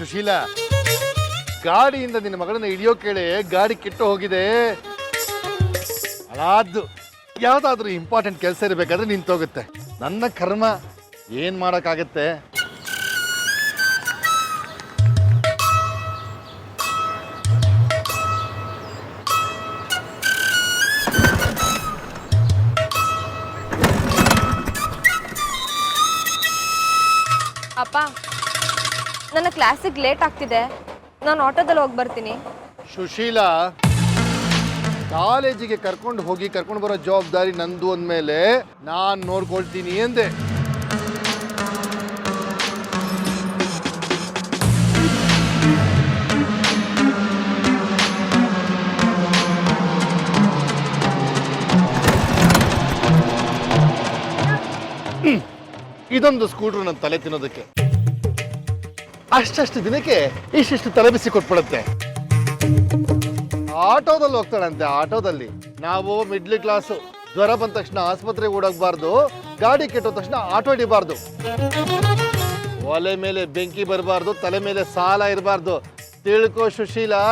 ಸುಶೀಲಾ, ಗಾಡಿಯಿಂದ ನಿನ್ನ ಮಗಳನ್ನ ಇಳಿಯೋ ಕೇಳಿ ಗಾಡಿ ಕೆಟ್ಟು ಹೋಗಿದೆ. ಅಲಾದ್ದು ಯಾವ್ದಾದ್ರು ಇಂಪಾರ್ಟೆಂಟ್ ಕೆಲಸ ಇರಬೇಕಾದ್ರೆ ನಿಂತೋಗುತ್ತೆ. ನನ್ನ ಕರ್ಮ, ಏನ್ ಮಾಡಕ್ಕಾಗತ್ತೆ. ಅಪ್ಪ, ನನ್ನ ಕ್ಲಾಸಿಗೆ ಲೇಟ್ ಆಗ್ತಿದೆ, ನಾನು ಆಟೋದಲ್ಲಿ ಹೋಗಿ ಬರ್ತೀನಿ. ಸುಶೀಲಾ, ಕಾಲೇಜಿಗೆ ಕರ್ಕೊಂಡು ಬರೋ ಜವಾಬ್ದಾರಿ ನಂದು ಅಂದಮೇಲೆ ನಾನು ನೋಡ್ಕೊಳ್ತೀನಿ ಎಂದೆ. ಇದೊಂದು ಸ್ಕೂಟ್ರು ನನ್ನ ತಲೆ ತಿನ್ನೋದಕ್ಕೆ. ಅಷ್ಟಷ್ಟು ದಿನಕ್ಕೆ ಇಷ್ಟಿಷ್ಟು ತಲೆ ಬಿಸಿ ಕೊಟ್ಬಿಡುತ್ತೆ. ಆಟೋದಲ್ಲಿ ಹೋಗ್ತಾಳಂತೆ. ಆಟೋದಲ್ಲಿ ನಾವು ಮಿಡ್ಲ್ ಕ್ಲಾಸು. ಜ್ವರ ಬಂದ ತಕ್ಷಣ ಆಸ್ಪತ್ರೆಗೆ ಓಡೋಗ್ಬಾರ್ದು, ಗಾಡಿ ಕೆಟ್ಟೋ ತಕ್ಷಣ ಆಟೋ ಹಿಡಿಬಾರ್ದು, ಒಲೆ ಮೇಲೆ ಬೆಂಕಿ ಬರಬಾರ್ದು, ತಲೆ ಮೇಲೆ ಸಾಲ ಇರಬಾರ್ದು. ತಿಳ್ಕೋ ಸುಶೀಲಾ.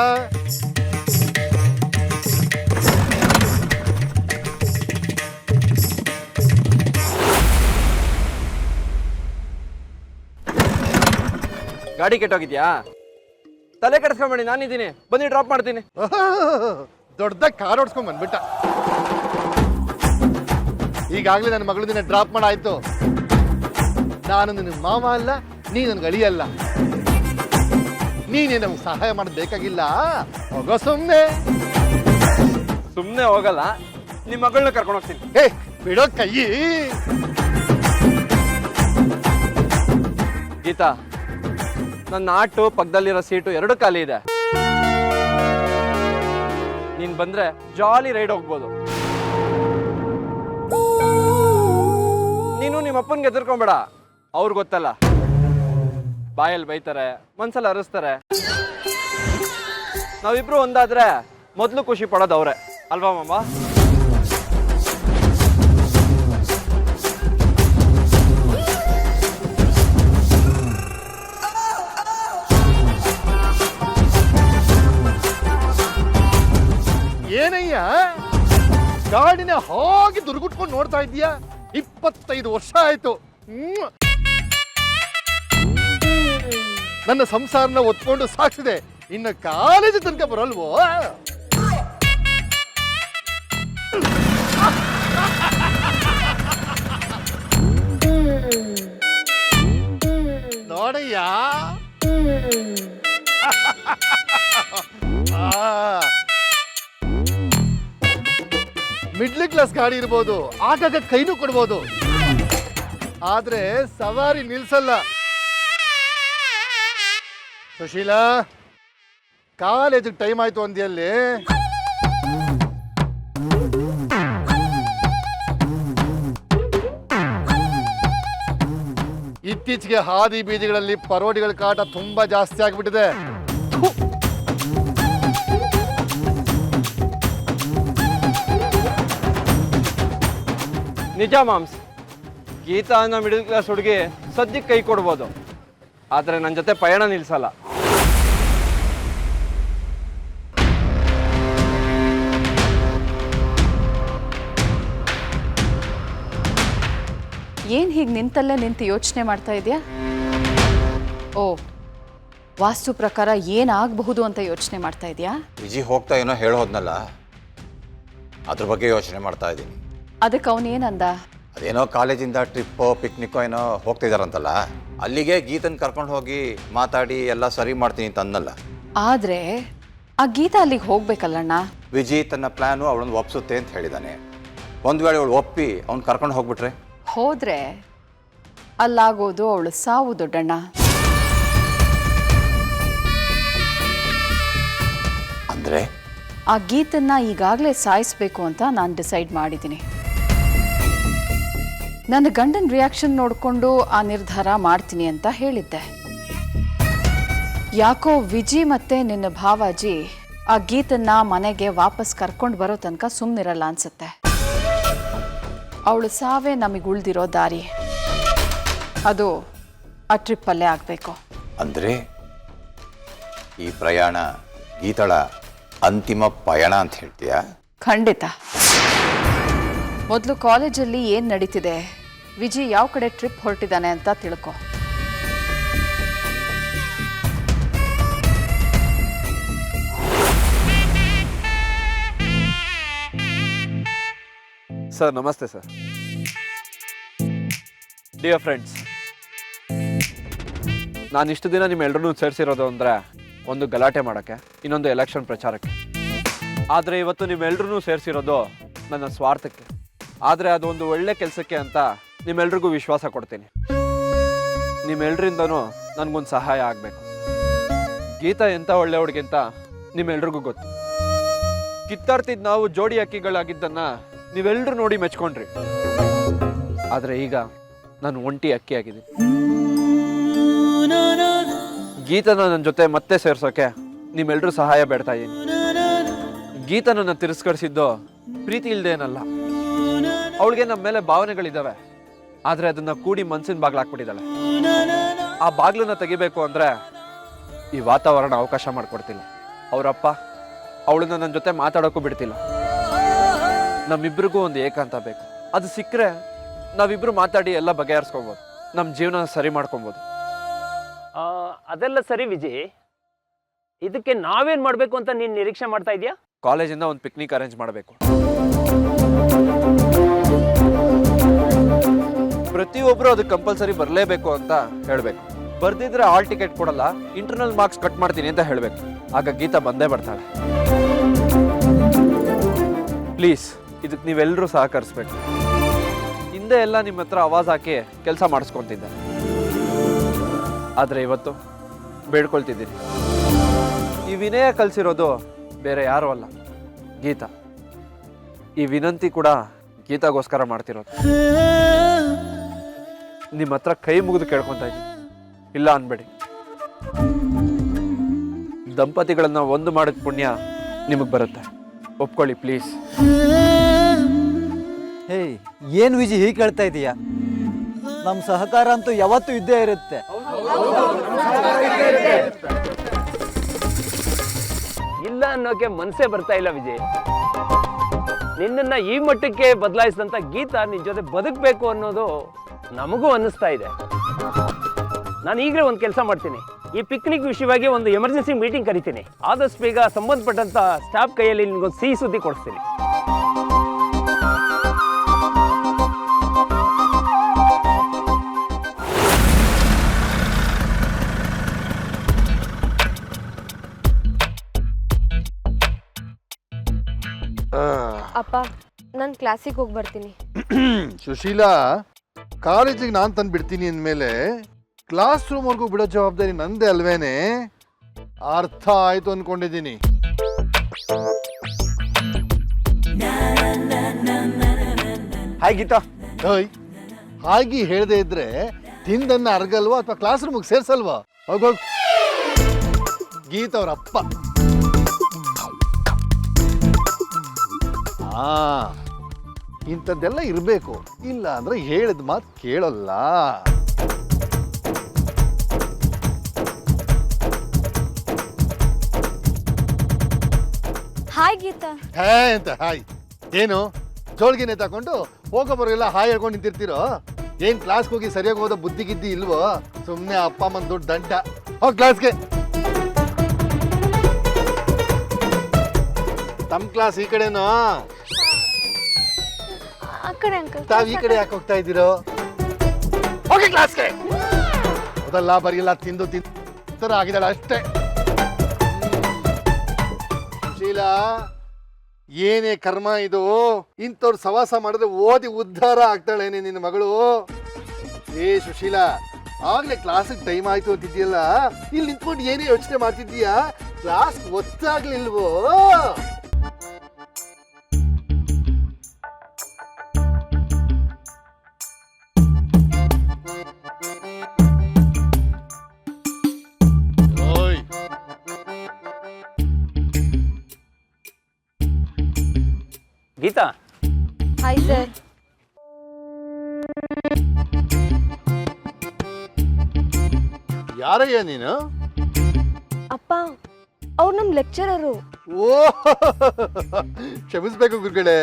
ಗಾಡಿ ಕೆಟ್ಟೋಗಿದ್ಯಾ? ತಲೆ ಕೆಡಿಸ್ಕೊಂಬೇಡಿ, ನಾನಿದ್ದೀನಿ, ಬನ್ನಿ ಡ್ರಾಪ್ ಮಾಡ್ತೀನಿ. ದೊಡ್ಡದಾಗ ಕಾರ್ ಓಡಿಸ್ಕೊಂಡ್ ಬಂದ್ಬಿಟ್ಟ. ಈಗಾಗಲೇ ನನ್ನ ಮಗಳು ದಿನ ಡ್ರಾಪ್ ಮಾಡಾಯ್ತು. ನಾನು ನಿನ್ನ ಮಾವ ಅಲ್ಲ, ನೀ ನನ್ಗೆ ಅಳಿ ಅಲ್ಲ. ನೀನೇ ನಮ್ಗೆ ಸಹಾಯ ಮಾಡೋದು ಬೇಕಾಗಿಲ್ಲ. ಹೋಗೋ ಸುಮ್ಮನೆ. ಸುಮ್ಮನೆ ಹೋಗಲ್ಲ, ನಿಮ್ಮ ಮಗಳನ್ನ ಕರ್ಕೊಂಡು ಹೋಗ್ತೀನಿ. ಏ ಬಿಡೋ ಕೈ. ಗೀತಾ, ನನ್ನ ಆಟೋ ಪಕ್ಕದಲ್ಲಿರೋ ಸೀಟು 2 ಖಾಲಿ ಇದೆ. ನೀನ್ ಬಂದ್ರೆ ಜಾಲಿ ರೈಡ್ ಹೋಗ್ಬೋದು. ನೀನು ನಿಮ್ಮ ಅಪ್ಪನ್ಗೆ ಎದುರ್ಕೊಂಬೇಡ, ಅವ್ರು ಗೊತ್ತಲ್ಲ, ಬಾಯಲ್ಲಿ ಬೈತಾರೆ, ಮನ್ಸಲ್ಲಿ ಅರಸ್ತಾರೆ. ನಾವಿಬ್ರು ಒಂದಾದ್ರೆ ಮೊದಲು ಖುಷಿ ಪಡೋದು ಅವ್ರೆ ಅಲ್ವಾ ಮಾಮ? ಏನಯ್ಯ, ಗಾಡಿನ ಹಾಗೆ ದುರ್ಗುಟ್ಕೊಂಡು ನೋಡ್ತಾ ಇದ್ದೀಯಾ? 25 ವರ್ಷ ಆಯ್ತು. ನನ್ನ ಸಂಸಾರನ ಒತ್ಕೊಂಡು ಸಾಕ್ಸಿದೆ, ಇನ್ನು ಕಾಲೇಜ್ ತನಕ ಬರಲ್ವೋ? ನೋಡಯ್ಯ, ಮಿಡ್ಲ್ ಕ್ಲಾಸ್ ಗಾಡಿ ಇರ್ಬೋದು, ಆಗಾಗ ಕೈನೂ ಕೊಡ್ಬೋದು, ಆದ್ರೆ ಸವಾರಿ ನಿಲ್ಸಲ್ಲ. ಸುಶೀಲಾ, ಕಾಲೇಜಿಗೆ ಟೈಮ್ ಆಯ್ತು ಅಂದ್ಯಲ್ಲಿ. ಇತ್ತೀಚೆಗೆ ಹಾದಿ ಬೀದಿಗಳಲ್ಲಿ ಪರೋಡಿಗಳ ಕಾಟ ತುಂಬಾ ಜಾಸ್ತಿ ಆಗ್ಬಿಟ್ಟಿದೆ. ನಿಜ ಮಾಮ್ಸ್, ಗೀತಾ ಅನ್ನೋ ಮಿಡಲ್ ಕ್ಲಾಸ್ ಹುಡುಗಿ ಸದ್ಯಕ್ಕೆ ಕೈ ಕೊಡ್ಬೋದು, ಆದರೆ ನನ್ನ ಜೊತೆ ಪಯಣ ನಿಲ್ಸಲ್ಲ. ಏನು ಹೀಗೆ ನಿಂತಲ್ಲೇ ನಿಂತು ಯೋಚನೆ ಮಾಡ್ತಾ ಇದೆಯಾ? ಓ, ವಾಸ್ತು ಪ್ರಕಾರ ಏನಾಗಬಹುದು ಅಂತ ಯೋಚನೆ ಮಾಡ್ತಾ ಇದೆಯಾ? ವಿಜಿ ಹೋಗ್ತಾ ಏನೋ ಹೇಳೋದ್ನಲ್ಲ, ಅದ್ರ ಬಗ್ಗೆ ಯೋಚನೆ ಮಾಡ್ತಾ ಇದ್ದೀನಿ. ಅದಕ್ಕೆ ಅವನೇನಂದ? ಅದೇನೋ ಕಾಲೇಜಿಂದ ಟ್ರಿಪ್ಪೋ ಪಿಕ್ನಿಕ್ಕೋ ಏನೋ ಹೋಗ್ತಿದಾರಂತಲ್ಲ, ಅಲ್ಲಿಗೆ ಗೀತನ್ ಕರ್ಕೊಂಡು ಹೋಗಿ ಮಾತಾಡಿ ಎಲ್ಲ ಸರಿ ಮಾಡ್ತೀನಿ ಅಂತ ಅನ್ನಲ್ಲ. ಆದರೆ ಆ ಗೀತಾ ಅಲ್ಲಿಗೆ ಹೋಗ್ಬೇಕಲ್ಲಣ್ಣ. ವಿಜಿ ತನ್ನ ಪ್ಲ್ಯಾನು ಅವಳನ್ನು ಒಪ್ಸುತ್ತೆ ಅಂತ ಹೇಳಿದ್ದಾನೆ. ಒಂದು ವೇಳೆ ಅವಳು ಒಪ್ಪಿ ಅವ್ನು ಕರ್ಕೊಂಡು ಹೋಗ್ಬಿಟ್ರೆ? ಹೋದರೆ ಅಲ್ಲಾಗೋದು ಅವಳು ಸಾವು ದೊಡ್ಡಣ್ಣ. ಅಂದರೆ ಆ ಗೀತನ್ನ ಈಗಾಗಲೇ ಸಾಯಿಸಬೇಕು ಅಂತ ನಾನು ಡಿಸೈಡ್ ಮಾಡಿದ್ದೀನಿ. ನನ್ನ ಗಂಡನ ರಿಯಾಕ್ಷನ್ ನೋಡಿಕೊಂಡು ಆ ನಿರ್ಧಾರ ಮಾಡ್ತೀನಿ ಅಂತ ಹೇಳಿದ್ದೆ. ಯಾಕೋ ವಿಜಿ ಮತ್ತೆ ನಿನ್ನ ಭಾವಾಜಿ ಆ ಗೀತನ್ನ ಮನೆಗೆ ವಾಪಸ್ ಕರ್ಕೊಂಡು ಬರೋ ತನಕ ಸುಮ್ಮನಿರಲ್ಲ ಅನ್ಸುತ್ತೆ. ಅವಳು ಸಾವೇ ನಮಗೆ ಉಳಿದಿರೋ ದಾರಿ, ಅದು ಆ ಟ್ರಿಪ್ಪಲ್ಲೇ ಆಗಬೇಕು. ಅಂದರೆ ಈ ಪ್ರಯಾಣ ಗೀತಳ ಅಂತಿಮ ಪಯಣ ಅಂತ ಹೇಳ್ತೀಯಾ? ಖಂಡಿತ. ಮೊದಲು ಕಾಲೇಜಲ್ಲಿ ಏನು ನಡೀತಿದೆ, ವಿಜಿ ಯಾವ ಕಡೆ ಟ್ರಿಪ್ ಹೊರಟಿದ್ದಾನೆ ಅಂತ ತಿಳ್ಕೊ. ಸರ್ ನಮಸ್ತೆ ಸರ್. ಡಿಯರ್ ಫ್ರೆಂಡ್ಸ್, ನಾನು ಇಷ್ಟು ದಿನ ನಿಮ್ಮೆಲ್ಲರೂ ಸೇರಿಸಿರೋದು ಅಂದರೆ ಒಂದು ಗಲಾಟೆ ಮಾಡೋಕ್ಕೆ, ಇನ್ನೊಂದು ಎಲೆಕ್ಷನ್ ಪ್ರಚಾರಕ್ಕೆ. ಆದರೆ ಇವತ್ತು ನಿಮ್ಮೆಲ್ಲರೂ ಸೇರಿಸಿರೋದು ನನ್ನ ಸ್ವಾರ್ಥಕ್ಕೆ. ಆದರೆ ಅದು ಒಂದು ಒಳ್ಳೆ ಕೆಲಸಕ್ಕೆ ಅಂತ ನಿಮ್ಮೆಲ್ರಿಗೂ ವಿಶ್ವಾಸ ಕೊಡ್ತೀನಿ. ನಿಮ್ಮೆಲ್ಲರಿಂದನೂ ನನಗೊಂದು ಸಹಾಯ ಆಗಬೇಕು. ಗೀತಾ ಎಂಥ ಒಳ್ಳೆ ಹುಡುಗಿ ಅಂತ ನಿಮ್ಮೆಲ್ರಿಗೂ ಗೊತ್ತು. ಕಿತ್ತಾಡ್ತಿದ್ದು ನಾವು ಜೋಡಿ ಅಕ್ಕಿಗಳಾಗಿದ್ದನ್ನು ನೀವೆಲ್ಲರೂ ನೋಡಿ ಮೆಚ್ಕೊಂಡ್ರಿ. ಆದರೆ ಈಗ ನಾನು ಒಂಟಿ ಅಕ್ಕಿ ಆಗಿದ್ದೀನಿ. ಗೀತನ ನನ್ನ ಜೊತೆ ಮತ್ತೆ ಸೇರ್ಸೋಕೆ ನಿಮ್ಮೆಲ್ಲರೂ ಸಹಾಯ ಬೇಡ್ತಾ ಇದ್ದೀನಿ. ಗೀತನನ್ನು ತಿರಸ್ಕರಿಸಿದ್ದು ಪ್ರೀತಿ ಇಲ್ದೇನಲ್ಲ. ಅವಳಿಗೆ ನಮ್ಮ ಮೇಲೆ ಭಾವನೆಗಳಿದ್ದಾವೆ, ಆದರೆ ಅದನ್ನ ಕೂಡಿ ಮನ್ಸಿನ ಬಾಗ್ಲಾಕ್ಬಿಟ್ಟಿದ್ದಾಳೆ. ಆ ಬಾಗ್ಲನ್ನ ತೆಗಿಬೇಕು ಅಂದರೆ ಈ ವಾತಾವರಣ ಅವಕಾಶ ಮಾಡಿಕೊಡ್ತಿಲ್ಲ. ಅವರಪ್ಪ ಅವಳನ್ನ ನನ್ನ ಜೊತೆ ಮಾತಾಡೋಕ್ಕೂ ಬಿಡ್ತಿಲ್ಲ. ನಮ್ಮಿಬ್ರಿಗೂ ಒಂದು ಏಕಾಂತ ಬೇಕು. ಅದು ಸಿಕ್ಕರೆ ನಾವಿಬ್ರು ಮಾತಾಡಿ ಎಲ್ಲ ಬಗೆಹರಿಸ್ಕೊಬೋದು, ನಮ್ಮ ಜೀವನ ಸರಿ ಮಾಡ್ಕೊಬೋದು. ಅದೆಲ್ಲ ಸರಿ ವಿಜಯ್, ಇದಕ್ಕೆ ನಾವೇನು ಮಾಡಬೇಕು ಅಂತ ನೀನು ನಿರೀಕ್ಷೆ ಮಾಡ್ತಾ ಇದೆಯಾ? ಕಾಲೇಜಿಂದ ಒಂದು ಪಿಕ್ನಿಕ್ ಅರೇಂಜ್ ಮಾಡಬೇಕು. ಪ್ರತಿಯೊಬ್ಬರು ಅದು ಕಂಪಲ್ಸರಿ ಬರಲೇಬೇಕು ಅಂತ ಹೇಳಬೇಕು. ಬರ್ದಿದ್ರೆ ಹಾಲ್ ಟಿಕೆಟ್ ಕೊಡಲ್ಲ, ಇಂಟರ್ನಲ್ ಮಾರ್ಕ್ಸ್ ಕಟ್ ಮಾಡ್ತೀನಿ ಅಂತ ಹೇಳಬೇಕು. ಆಗ ಗೀತಾ ಬಂದೇ ಬರ್ತಾಳೆ. ಪ್ಲೀಸ್, ಇದಕ್ಕೆ ನೀವೆಲ್ಲರೂ ಸಹಕರಿಸ್ಬೇಕು. ಹಿಂದೆ ಎಲ್ಲ ನಿಮ್ಮ ಹತ್ರ ಆವಾಜ್ ಹಾಕಿ ಕೆಲಸ ಮಾಡಿಸ್ಕೊತಿದ್ದೆ, ಆದರೆ ಇವತ್ತು ಬೇಡ್ಕೊಳ್ತಿದ್ದೀನಿ. ಈ ವಿನಯ ಕಲಿಸಿರೋದು ಬೇರೆ ಯಾರೂ ಅಲ್ಲ, ಗೀತಾ. ಈ ವಿನಂತಿ ಕೂಡ ಗೀತಾಗೋಸ್ಕರ ಮಾಡ್ತಿರೋದು. ನಿಮ್ಮ ಹತ್ರ ಕೈ ಮುಗಿದು ಕೇಳ್ಕೊತಾ ಇದ್ದೀನಿ, ಇಲ್ಲ ಅನ್ಬೇಡಿ. ದಂಪತಿಗಳನ್ನ ಒಂದು ಮಾಡಿದ ಪುಣ್ಯ ನಿಮಗೆ ಬರುತ್ತೆ, ಒಪ್ಕೊಳ್ಳಿ ಪ್ಲೀಸ್. ಹೇಯ್, ಏನು ವಿಜಿ ಹೀಗೆ ಕೇಳ್ತಾ ಇದೀಯಾ? ನಮ್ಮ ಸಹಕಾರ ಅಂತೂ ಯಾವತ್ತೂ ಇದ್ದೇ ಇರುತ್ತೆ. ಇಲ್ಲ ಅನ್ನೋಕೆ ಮನಸ್ಸೇ ಬರ್ತಾ ಇಲ್ಲ ವಿಜಯ್. ನಿನ್ನನ್ನು ಈ ಮಟ್ಟಕ್ಕೆ ಬದಲಾಯಿಸಿದಂಥ ಗೀತಾ ನಿನ್ನ ಜೊತೆ ಬದುಕಬೇಕು ಅನ್ನೋದು ನಮಗೂ ಅನ್ನಿಸ್ತಾ ಇದೆ. ನಾನು ಈಗಲೇ ಒಂದು ಕೆಲಸ ಮಾಡ್ತೀನಿ. ಈ ಪಿಕ್ನಿಕ್ ವಿಷಯವಾಗಿ ಒಂದು ಎಮರ್ಜೆನ್ಸಿ ಮೀಟಿಂಗ್ ಕರಿತೀನಿ. ಆದಷ್ಟು ಬೇಗ ಸಂಬಂಧಪಟ್ಟಂಥ ಸ್ಟಾಫ್ ಕೈಯಲ್ಲಿ ನಿನಗೊಂದು ಸಿಹಿ ಸುದ್ದಿ ಕೊಡಿಸ್ತೀನಿ. ಅಪ್ಪ, ನಾನು ಕ್ಲಾಸಿಗೆ ಹೋಗಿ ಬರ್ತೀನಿ. ಸುಶೀಲಾ, ಕಾಲೇಜಿಗೆ ನಾನು ತಂದು ಬಿಡ್ತೀನಿ ಅಂದಮೇಲೆ ಕ್ಲಾಸ್ ರೂಮ್ವರೆಗೂ ಬಿಡೋ ಜವಾಬ್ದಾರಿ ನಂದೇ ಅಲ್ವೇನೆ? ಅರ್ಥ ಆಯ್ತು ಅನ್ಕೊಂಡಿದ್ದೀನಿ. ಹಾಯ್ ಗೀತಾ. ಓಯ್, ಹಾಗೆ ಹೇಳದೆ ಇದ್ರೆ ತಿಂದನ್ನ ಅರ್ಗಲ್ವಾ ಅಥವಾ ಕ್ಲಾಸ್ ರೂಮಿಗೆ ಸೇರ್ಸಲ್ವಾ? ಹೋಗೋಗ್. ಗೀತಾ ಅವ್ರ ಅಪ್ಪ. ಇಂಥದ್ದೆಲ್ಲ ಇರಬೇಕು, ಇಲ್ಲ ಅಂದ್ರೆ ಹೇಳಿದ ಮಾತು ಕೇಳಲ್ಲ. ಹಾಯ್ ಗೀತಾ. ಹೇ ಅಂತ ಹಾಯ್ ಏನು? ಜೋಳ್ಗಿನೇ ತಗೊಂಡು ಹೋಗೋಬರೋಲ್ಲ ಹಾಯ್ ಹೇಳ್ಕೊಂಡು ನಿಂತಿರ್ತೀರೋ? ಏನ್ ಕ್ಲಾಸ್ಗೆ ಹೋಗಿ ಸರಿಯಾಗಿ ಹೋದ ಬುದ್ಧಿ ಗಿದ್ದಿ ಇಲ್ವೋ? ಸುಮ್ಮನೆ ಅಪ್ಪ ಅಮ್ಮನ ದೊಡ್ಡ ದಂಟ. ಹೋಗ್ ಕ್ಲಾಸ್ಗೆ. ತಮ್ಮ ಕ್ಲಾಸ್ ಈ ಕಡೆನೋ? ಆ ಕಡೆ ಅಂಕಲ್. ತಾವ್ ಈ ಕಡೆ ಯಾಕೆ ಹೋಗ್ತಾ ಇದ್ದೀರೋ? ಹೋಗಿ ಕ್ಲಾಸ್ಗೆ. ಅದೆಲ್ಲ ಬರೀಲ್ಲ, ತಿಂದು ತಿಂತರ ಆಗಿದ್ದಾಳೆ ಅಷ್ಟೇ. ಶೀಲಾ, ಏನೇ ಕರ್ಮ ಇದು? ಇಂಥವ್ರು ಸವಾಸ ಮಾಡಿದ್ರೆ ಓದಿ ಉದ್ಧಾರ ಆಗ್ತಾಳೇನೆ ನಿನ್ನ ಮಗಳು. ಏ ಸುಶೀಲಾ, ಆಗ್ಲೇ ಕ್ಲಾಸಿಗೆ ಟೈಮ್ ಆಯ್ತು ಅಂತಿದ್ಯಲ್ಲ, ಇಲ್ಲಿ ನಿಂತ್ಕೊಂಡು ಏನೇ ಯೋಚನೆ ಮಾಡ್ತಿದ್ದೀಯಾ? ಕ್ಲಾಸ್ ಗೊತ್ತಾಗ್ಲಿಲ್ವೋ? ಗೀತಾ. Hi sir. ಯಾರಯ್ಯ ನೀನು? ಅಪ್ಪ, ಅವ್ರು ನಮ್ಮ ಲೆಕ್ಚರರು. ಓ ಕ್ಷಮಿಸ್ಬೇಕು ಗುರುಗಳೇ.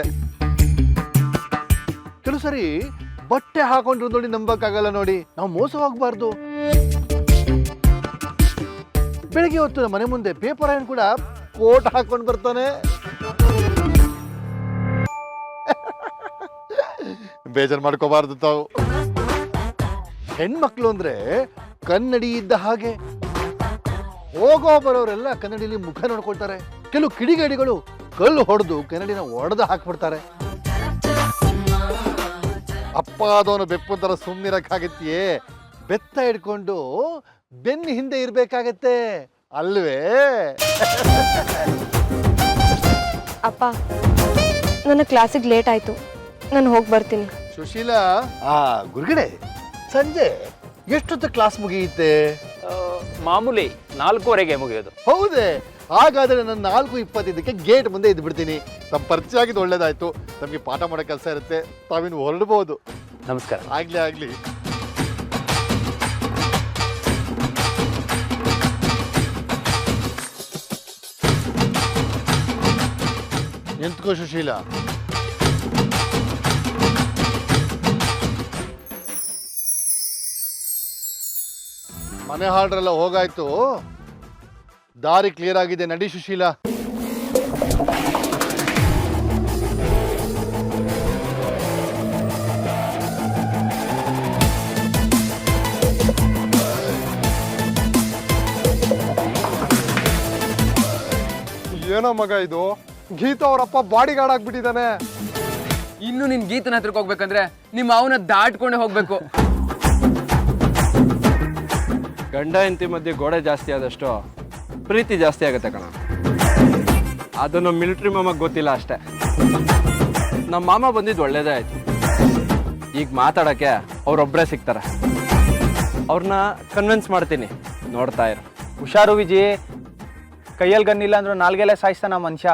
ಕೆಲವು ಸರಿ ಬಟ್ಟೆ ಹಾಕೊಂಡ್ರು ನೋಡಿ ನಂಬಕ್ಕಾಗಲ್ಲ ನೋಡಿ. ನಾವು ಮೋಸ ಹೋಗ್ಬಾರ್ದು. ಬೆಳಿಗ್ಗೆ ಹೊತ್ತು ಮನೆ ಮುಂದೆ ಪೇಪರ್ ಆಯನ್ ಕೂಡ ಕೋಟ್ ಹಾಕೊಂಡು ಬರ್ತಾನೆ. ಬೇಜಾರು ಮಾಡ್ಕೋಬಾರ್ದು ತಾವು. ಹೆಣ್ಮಕ್ಳು ಅಂದ್ರೆ ಕನ್ನಡಿ ಇದ್ದ ಹಾಗೆ. ಹೋಗೋ ಬರೋರೆಲ್ಲ ಕನ್ನಡಿಲಿ ಮುಖ ನೋಡ್ಕೊಳ್ತಾರೆ. ಕೆಲವು ಕಿಡಿಗೇಡಿಗಳು ಕಲ್ಲು ಹೊಡೆದು ಕನ್ನಡಿನ ಒಡೆದು ಹಾಕ್ಬಿಡ್ತಾರೆ. ಅಪ್ಪ ಅದವನು ಬೆಪ್ಪು ತರ ಸುಮ್ಮನಿರಕ್ಕಾಗತ್ತೆಯೇ? ಬೆತ್ತ ಹಿಡ್ಕೊಂಡು ಬೆನ್ನ ಹಿಂದೆ ಇರ್ಬೇಕಾಗತ್ತೆ ಅಲ್ವೇ? ಅಪ್ಪ ನನ್ನ ಕ್ಲಾಸಿಗೆ ಲೇಟ್ ಆಯ್ತು, ನಾನು ಹೋಗಿ ಬರ್ತೀನಿ. ಸುಶೀಲಾ, ಗುರುಗಡೆ ಸಂಜೆ ಎಷ್ಟೊತ್ತು ಕ್ಲಾಸ್ ಮುಗಿಯುತ್ತೆ? ಮಾಮೂಲಿ 4:15 ಮುಗಿಯೋದು. ಹೌದೇ? ಹಾಗಾದ್ರೆ ನಾನು 4:25 ಗೇಟ್ ಮುಂದೆ ಇದ್ದು ಬಿಡ್ತೀನಿ. ತಮ್ಮ ಪರಿಚಯ ಆಗಿದ್ದು ಒಳ್ಳೇದಾಯ್ತು. ತಮಗೆ ಪಾಠ ಮಾಡೋ ಕೆಲಸ ಇರುತ್ತೆ, ತಾವಿನ್ನು ಹೊರಡ್ಬೋದು. ನಮಸ್ಕಾರ. ಆಗ್ಲಿ ಆಗ್ಲಿ. ನಿಂತ್ಕೋ ಸುಶೀಲಾ. ಮನೆ ಹಾಡ್ರೆಲ್ಲ ಹೋಗಾಯ್ತು, ದಾರಿ ಕ್ಲಿಯರ್ ಆಗಿದೆ. ನಡಿ ಸುಶೀಲಾ. ಏನೋ ಮಗ ಇದು, ಗೀತಾ ಅವರಪ್ಪ ಬಾಡಿ ಗಾರ್ಡ್ ಆಗ್ಬಿಟ್ಟಿದ್ದಾನೆ. ಇನ್ನು ನಿನ್ ಗೀತನ ಹತ್ರಕ್ಕೆ ಹೋಗ್ಬೇಕಂದ್ರೆ ನಿಮ್ಮ ಅವನ ದಾಟ್ಕೊಂಡೆ ಹೋಗ್ಬೇಕು. ಗಂಡ ಹೆಂಡತಿ ಮಧ್ಯೆ ಗೋಡೆ ಜಾಸ್ತಿ ಆದಷ್ಟು ಪ್ರೀತಿ ಜಾಸ್ತಿ ಆಗುತ್ತೆ ಕಣ. ಅದು ನಮ್ಮ ಮಿಲಿಟ್ರಿ ಮಾಮಗೆ ಗೊತ್ತಿಲ್ಲ ಅಷ್ಟೇ. ನಮ್ಮ ಮಾಮ ಬಂದಿದ್ದು ಒಳ್ಳೇದೇ ಆಯ್ತು. ಈಗ ಮಾತಾಡೋಕ್ಕೆ ಅವರೊಬ್ಬರೇ ಸಿಗ್ತಾರೆ. ಅವ್ರನ್ನ ಕನ್ವಿನ್ಸ್ ಮಾಡ್ತೀನಿ, ನೋಡ್ತಾ ಇರು. ಹುಷಾರು ವಿಜಿ, ಕೈಯಲ್ಲಿ ಗನ್ನಿಲ್ಲ ಅಂದ್ರೂ ನಾಲ್ಗೆಲ್ಲ ಸಾಯಿಸ್ತಾನ ಮನುಷ್ಯ.